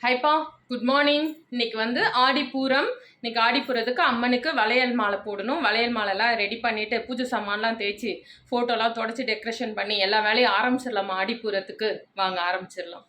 ஹைப்பா, good morning. இன்னைக்கு வந்து ஆடிப்பூரம். இன்னைக்கு ஆடிப்பூரத்துக்கு அம்மனுக்கு வளையல் மாலை போடணும். வளையல் மாலைலாம் ரெடி பண்ணிட்டு பூஜை சாமான்லாம் தேய்ச்சி ஃபோட்டோலாம் தொடச்சி டெக்கரேஷன் பண்ணி எல்லா வேலையும் ஆரம்பிச்சிடலாமா? ஆடிப்பூரத்துக்கு வாங்க ஆரம்பிச்சிடலாம்.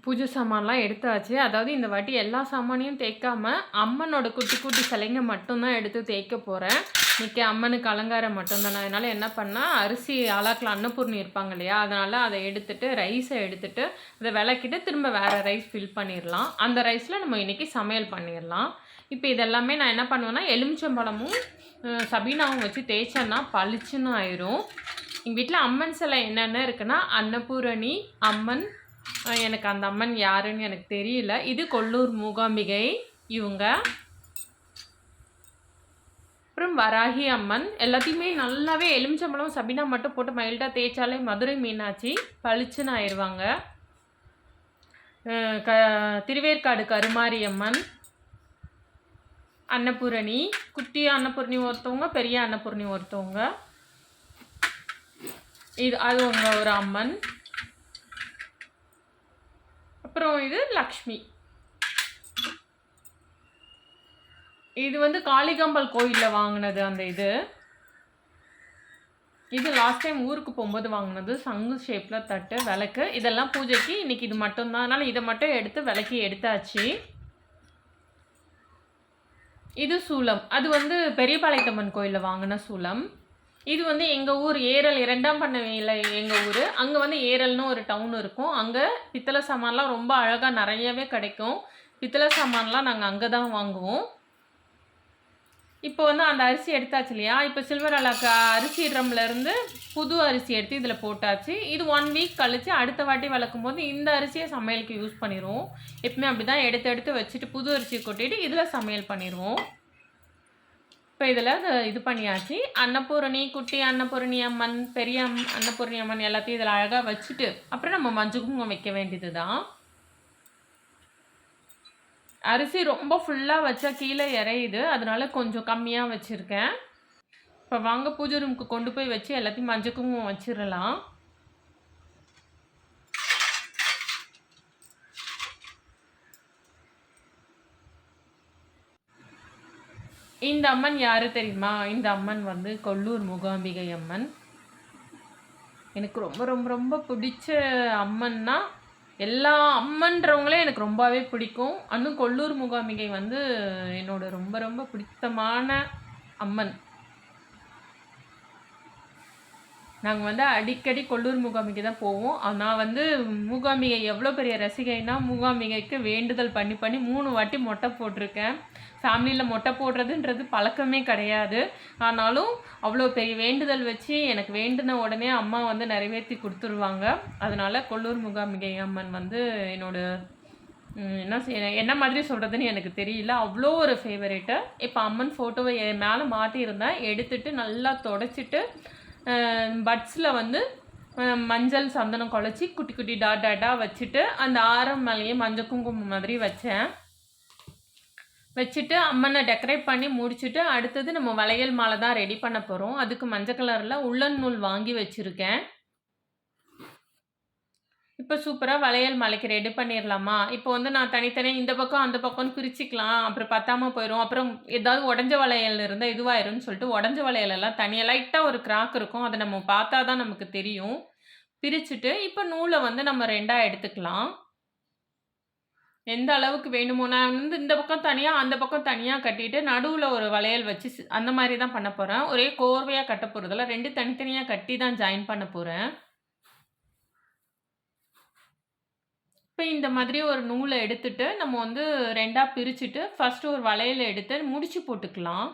பூஜை சாமான்லாம் எடுத்தாச்சு. அதாவது இந்த வாட்டி எல்லா சாமானையும் தேய்க்காம அம்மனோட குட்டி குட்டி சிலைங்க மட்டும்தான் எடுத்து தேய்க்க போகிறேன். இன்றைக்கி அம்மனுக்கு அலங்காரம் மட்டும்தான். அதனால் என்ன பண்ணால், அரிசி ஆளாக்கில் அன்னபூர்ணி இருப்பாங்க இல்லையா, அதனால் அதை எடுத்துகிட்டு ரைஸை எடுத்துகிட்டு அதை விளக்கிட்டு திரும்ப வேறு ரைஸ் ஃபில் பண்ணிடலாம். அந்த ரைஸில் நம்ம இன்றைக்கி சமையல் பண்ணிடலாம். இப்போ இதெல்லாமே நான் என்ன பண்ணுவேன்னா, எலுமிச்சம்பழமும் சபீனாவும் வச்சு தேய்ச்சேன்னா பளிச்சுன்னு ஆயிரும். எங்கள் வீட்டில் அம்மன் சிலை என்னென்ன இருக்குன்னா, அன்னபூரணி அம்மன், எனக்கு அந்த அம்மன் யாருன்னு எனக்கு தெரியல. இது கொல்லூர் மூகாம்பிகை இவங்க. அப்புறம் வராகி அம்மன். எல்லாத்தையுமே நல்லாவே எலுமிச்சம்பழம் சபீனா மட்டும் போட்டு மைல்டாக தேய்ச்சாலே மதுரை மீனாட்சி பளிச்சுன்னு ஆயிடுவாங்க. திருவேற்காடு கருமாரி அம்மன், அன்னபூரணி, குட்டி அன்னபூரணி ஒருத்தவங்க, பெரிய அன்னபூரணி ஒருத்தவங்க. இது அது உங்க ஒரு அம்மன். அப்புறம் இது லக்ஷ்மி. இது வந்து காளிகாம்பாள் கோயிலில் வாங்கினது. அந்த இது லாஸ்ட் டைம் ஊருக்கு போகும்போது வாங்கினது. சங்கு ஷேப்பில் தட்டு, விளக்கு, இதெல்லாம் பூஜைக்கு இன்றைக்கி இது மட்டும்தான். அதனால் இதை மட்டும் எடுத்து விளக்கி எடுத்தாச்சு. இது சூலம். அது வந்து பெரியபாளையத்தம்மன் கோயிலில் வாங்கின சூலம். இது வந்து எங்கள் ஊர் ஏரல், 2ஆம் பண்ணையில் எங்கள் ஊர். அங்கே வந்து ஏரல்னு ஒரு டவுன் இருக்கும். அங்கே பித்தளை சாமான்லாம் ரொம்ப அழகாக நிறையவே கிடைக்கும். பித்தளை சாமான்லாம் நாங்கள் அங்கே தான் வாங்குவோம். இப்போ வந்து அந்த அரிசி எடுத்தாச்சு இல்லையா, இப்போ சில்வர் அலாக்கா அரிசி ட்ரம்லேருந்து புது அரிசி எடுத்து இதில் போட்டாச்சு. இது 1 வீக் கழித்து அடுத்த வாட்டி வளர்க்கும் போது இந்த அரிசியை சமையலுக்கு யூஸ் பண்ணிடுவோம். எப்பவுமே அப்படி தான் எடுத்து வச்சுட்டு புது அரிசியை கொட்டிட்டு இதில் சமையல் பண்ணிடுவோம். இப்போ இதில் இது பண்ணியாச்சு. அன்னபூரணி, குட்டி அன்னபூரணி அம்மன், பெரிய அன்னபூரணி அம்மன் எல்லாத்தையும் இதில் அழகாக வச்சுட்டு அப்புறம் நம்ம மஞ்சள் குங்குமம் வைக்க வேண்டியது தான். அரிசி ரொம்ப ஃபுல்லாக வச்சா கீழே இறையுது, அதனால கொஞ்சம் கம்மியாக வச்சுருக்கேன். இப்போ வாங்க பூஜை ரூமுக்கு கொண்டு போய் வச்சு எல்லாத்தையும் மஞ்சள் குங்குமம் வச்சிடலாம். இந்த அம்மன் யாரு தெரியுமா? இந்த அம்மன் வந்து கொல்லூர் மூகாம்பிகை அம்மன். எனக்கு ரொம்ப ரொம்ப ரொம்ப பிடிச்ச அம்மன்னா, எல்லா அம்மன்றவங்களே எனக்கு ரொம்பவே பிடிக்கும். இன்னும் கொல்லூர் மூகாம்பிகை வந்து என்னோட ரொம்ப ரொம்ப பிடித்தமான அம்மன். நாங்கள் வந்து அடிக்கடி கொல்லூர் மூகாம்பிகை தான் போவோம். நான் வந்து மூகாம்பிகை எவ்வளோ பெரிய ரசிகைன்னா, மூகாம்பிகைக்கு வேண்டுதல் பண்ணி பண்ணி 3 வாட்டி மொட்டை போட்டிருக்கேன். ஃபேமிலியில் மொட்டை போடுறதுன்றது பழக்கமே கிடையாது. ஆனாலும் அவ்வளோ பெரிய வேண்டுதல் வச்சு எனக்கு வேண்டின உடனே அம்மா வந்து நிறைவேற்றி கொடுத்துருவாங்க. அதனால் கொல்லூர் மூகாம்பிகை அம்மன் வந்து என்னோட என்ன மாதிரி சொல்கிறதுன்னு எனக்கு தெரியல, அவ்வளோ ஒரு ஃபேவரேட்டு. இப்போ அம்மன் ஃபோட்டோவை மேலே மாட்டியிருந்தேன். எடுத்துட்டு நல்லா தொடச்சிட்டு பட்ஸில் வந்து மஞ்சள் சந்தனம் குழச்சி குட்டி குட்டி டாட்டாக வச்சுட்டு அந்த ஆரம் மேலேயே மஞ்சள் குங்குமம் மாதிரி வச்சுட்டு அம்மனை டெக்கரேட் பண்ணி முடிச்சுட்டு அடுத்தது நம்ம வளையல் மாலை தான் ரெடி பண்ண போகிறோம். அதுக்கு மஞ்சள் கலரில் உள்ளன் நூல் வாங்கி வச்சுருக்கேன். இப்போ சூப்பராக வளையல் மாலைக்கு ரெடி பண்ணிடலாமா? இப்போ வந்து நான் தனித்தனியாக இந்த பக்கம் அந்த பக்கம்னு பிரிச்சுக்கலாம், அப்புறம் பத்தாமல் போயிடும். அப்புறம் ஏதாவது உடஞ்ச வளையல் இருந்தால் இதுவாயிரும்னு சொல்லிட்டு உடஞ்ச வளையலெல்லாம் தனியாக லைட்டாக ஒரு கிராக் இருக்கும், அதை நம்ம பார்த்தா தான் நமக்கு தெரியும். பிரிச்சுட்டு இப்போ நூலை வந்து நம்ம 2ஆக எடுத்துக்கலாம். எந்த அளவுக்கு வேணுமோ, நான் வந்து இந்த பக்கம் தனியாக அந்த பக்கம் தனியாக கட்டிட்டு நடுவில் ஒரு வளையல் வச்சு அந்த மாதிரி தான் பண்ண போகிறேன். ஒரே கோர்வையாக கட்ட போகிறதில்ல, 2 தனித்தனியாக கட்டி தான் ஜாயின் பண்ண போகிறேன். இப்போ இந்த மாதிரி ஒரு நூலை எடுத்துட்டு நம்ம வந்து 2ஆக பிரிச்சுட்டு ஃபஸ்ட்டு ஒரு வளையலை எடுத்து முடிச்சு போட்டுக்கலாம்.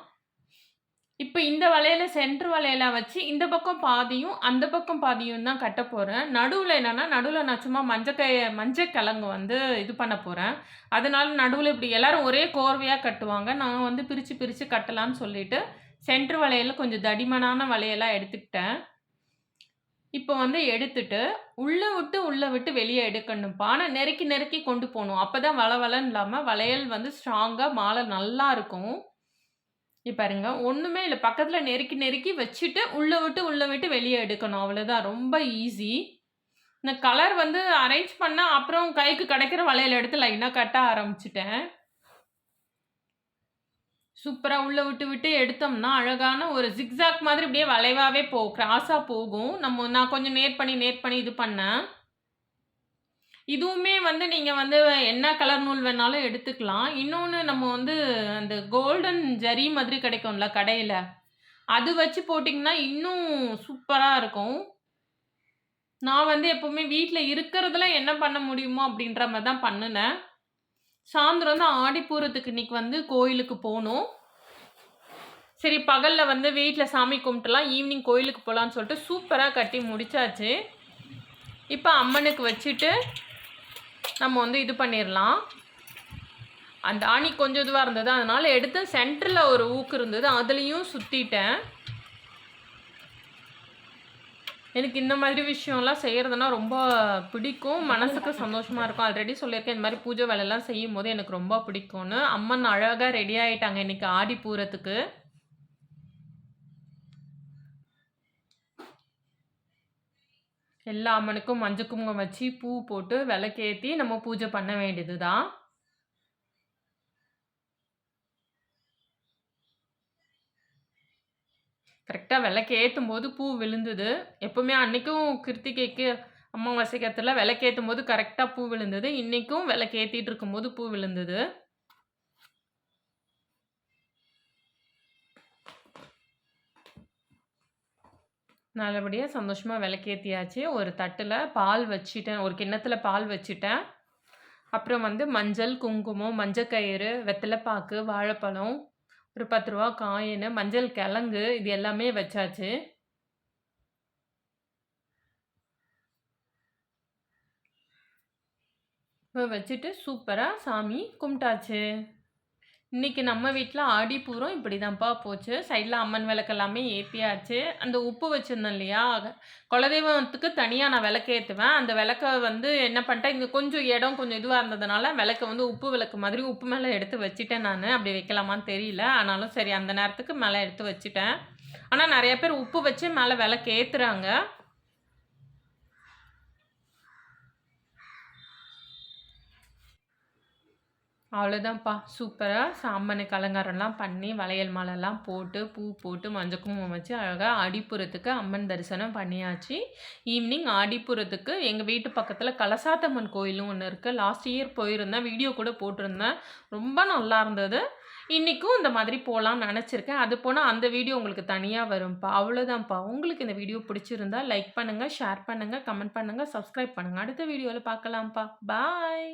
இப்போ இந்த வளையலை சென்டர் வளையலா வச்சு இந்த பக்கம் பாதியும் அந்த பக்கம் பாதியும் தான் கட்ட போகிறேன். நடுவில் என்னென்னா, நடுவில் நான் சும்மா மஞ்சக்கிழங்கு வந்து இது பண்ண போகிறேன். அதனால நடுவில் இப்படி எல்லோரும் ஒரே கோர்வையாக கட்டுவாங்க. நான் வந்து பிரித்து பிரித்து கட்டலான்னு சொல்லிட்டு சென்டர் வளையலில் கொஞ்சம் தடிமனான வளையலாக எடுத்துக்கிட்டேன். இப்போ வந்து எடுத்துட்டு உள்ளே விட்டு வெளியே எடுக்கணும்ப்பா. ஆனால் நெருக்கி நெருக்கி கொண்டு போகணும். அப்போ தான் வளவளன்னு இல்லாமல் வளையல் வந்து ஸ்ட்ராங்காக மாலை நல்லா இருக்கும். இப்ப பாருங்க, ஒண்ணுமே இல்ல. பக்கத்துல நெருக்கி நெருக்கி வச்சுட்டு, உள்ள விட்டு வெளிய எடுக்கணும். அவ்வளோதான். ரொம்ப ஈஸி. இந்த கலர் வந்து அரேஞ்ச் பண்ணா, அப்புறம் கைக்கு கிடைக்கிற வளையல் எடுத்து லைனா கட்ட ஆரம்பிச்சுட்டேன். சூப்பரா உள்ள விட்டு விட்டு எடுத்தோம்னா, அழகான ஒரு ஜிக்ஸாக் மாதிரி அப்படியே வளைவாவே கிராஸா போகும். நான் கொஞ்சம் நேர் பண்ணி இது பண்ணேன். இதுவுமே வந்து நீங்க வந்து என்ன கலர் நூல் வேணாலும் எடுத்துக்கலாம். இன்னொன்னு நம்ம வந்து அந்த கோல்டன் ஜரி மாதிரி கிடைக்கும்ல கடையில. அது வச்சு போட்டீங்கன்னா, இன்னும் சூப்பரா இருக்கும். நான் வந்து எப்பவுமே வீட்ல இருக்கிறதுல என்ன பண்ண முடியுமோ அப்படின்ற மாரி தான் பண்ணுனேன். சாயந்தரம் தான் ஆடிப்பூரத்துக்கு இன்னைக்கு வந்து கோயிலுக்கு போணும். சரி பகல்ல வந்து வீட்ல சாமி கும்பிட்டுலாம், ஈவினிங் கோயிலுக்கு போலான்னு சொல்லிட்டு சூப்பரா கட்டி முடிச்சாச்சு. இப்ப அம்மனுக்கு வச்சுட்டு, நம்ம வந்து இது பண்ணிரலாம். அந்த ஆணி கொஞ்சம் இதுவா இருந்தது. அதனால எடுத்து சென்டர்ல ஒரு ஊக்கு இருந்தது. அதுலயும் சுத்திட்டேன். எனக்கு இந்த மாதிரி விஷயம்லாம் செய்யறதுன்னா ரொம்ப பிடிக்கும். மனசுக்கு சந்தோஷமா இருக்கும். ஆல்ரெடி சொல்லியிருக்கேன். இந்த மாரி பூஜை வேலைலாம் செய்யும்போது எனக்கு ரொம்ப பிடிக்கும்னு. அம்மன் அழகா ரெடி ஆயிட்டாங்க இன்னைக்கு ஆடிப்பூரத்துக்கு. எல்லா அம்மனுக்கும் மஞ்சள் குங்குமம் வச்சு, பூ போட்டு, விளக்கேத்தி நம்ம பூஜை பண்ண வேண்டியது தான். கரெக்ட்டா விளக்கு ஏத்தும்போது பூ விழுந்தது. எப்பவுமே அன்னைக்கும் கிருத்திகைக்கு அமாவாசைக்கு அத்துல விளக்கு ஏத்தும்போது கரெக்ட்டா பூ விழுந்தது. இன்னைக்கும் விளக்கு ஏத்திட்டு இருக்கும்போது பூ விழுந்தது. நல்லபடியா சந்தோஷமா விளக்கேத்தியாச்சு. ஒரு தட்டுல பால் வச்சுட்டேன். ஒரு கிண்ணத்துல பால் வச்சுட்டேன். அப்புறம் வந்து மஞ்சள், குங்குமம், மஞ்சக்கயிறு, வெத்தலைப்பாக்கு, வாழைப்பழம், ஒரு ரூ. 10 காயினு, மஞ்சள் கிழங்கு இது எல்லாமே வச்சாச்சு. இப்ப வச்சுட்டு சூப்பரா சாமி கும்பிட்டாச்சு. இன்னைக்கு நம்ம வீட்ல ஆடிப்பூரம் இப்படிதான்ப்பா போச்சு. சைடுல அம்மன் விளக்கு எல்லாமே ஏத்தியாச்சு. அந்த உப்பு வச்சிருந்தேன் இல்லையா? குலதெய்வத்துக்கு தனியா நான் விளக்கு ஏத்துவேன். அந்த விளக்க வந்து என்ன பண்ணிட்டேன், இங்க கொஞ்சம் இடம் கொஞ்சம் இதுவா இருந்ததுனால, விளக்க வந்து உப்பு விளக்கு மாதிரி உப்பு மேல எடுத்து வச்சுட்டேன் நானு. அப்படி வைக்கலாமான்னு தெரியல. ஆனாலும் சரி அந்த நேரத்துக்கு மேல எடுத்து வச்சுட்டேன். ஆனா நெறைய பேர் உப்பு வச்சு மேல விளக்கு ஏத்துறாங்க. அவ்வளோதான்ப்பா. சூப்பரா அம்மனுக்கு அலங்காரம்லாம் பண்ணி, வளையல் மாலைலாம் போட்டு, பூ போட்டு, மஞ்சள் குங்குமம் வச்சு அழகா ஆடிப்பூரத்துக்கு அம்மன் தரிசனம் பண்ணியாச்சு. ஈவினிங் ஆடிப்பூரத்துக்கு எங்க வீட்டு பக்கத்துல கலசாத்தம்மன் கோயிலும் ஒண்ணு இருக்கு. லாஸ்ட் இயர் போயிருந்தேன். வீடியோ கூட போட்டிருந்தேன். ரொம்ப நல்லா இருந்தது. இன்னைக்கும் இந்த மாதிரி போலான்னு நெனச்சிருக்கேன். அது போனா அந்த வீடியோ உங்களுக்கு தனியா வரும்ப்பா. அவ்வளோதான்ப்பா. உங்களுக்கு இந்த வீடியோ பிடிச்சிருந்தா லைக் பண்ணுங்க, ஷேர் பண்ணுங்க, கமெண்ட் பண்ணுங்க, சப்ஸ்கிரைப் பண்ணுங்க. அடுத்த வீடியோல பார்க்கலாம்ப்பா. பாய்.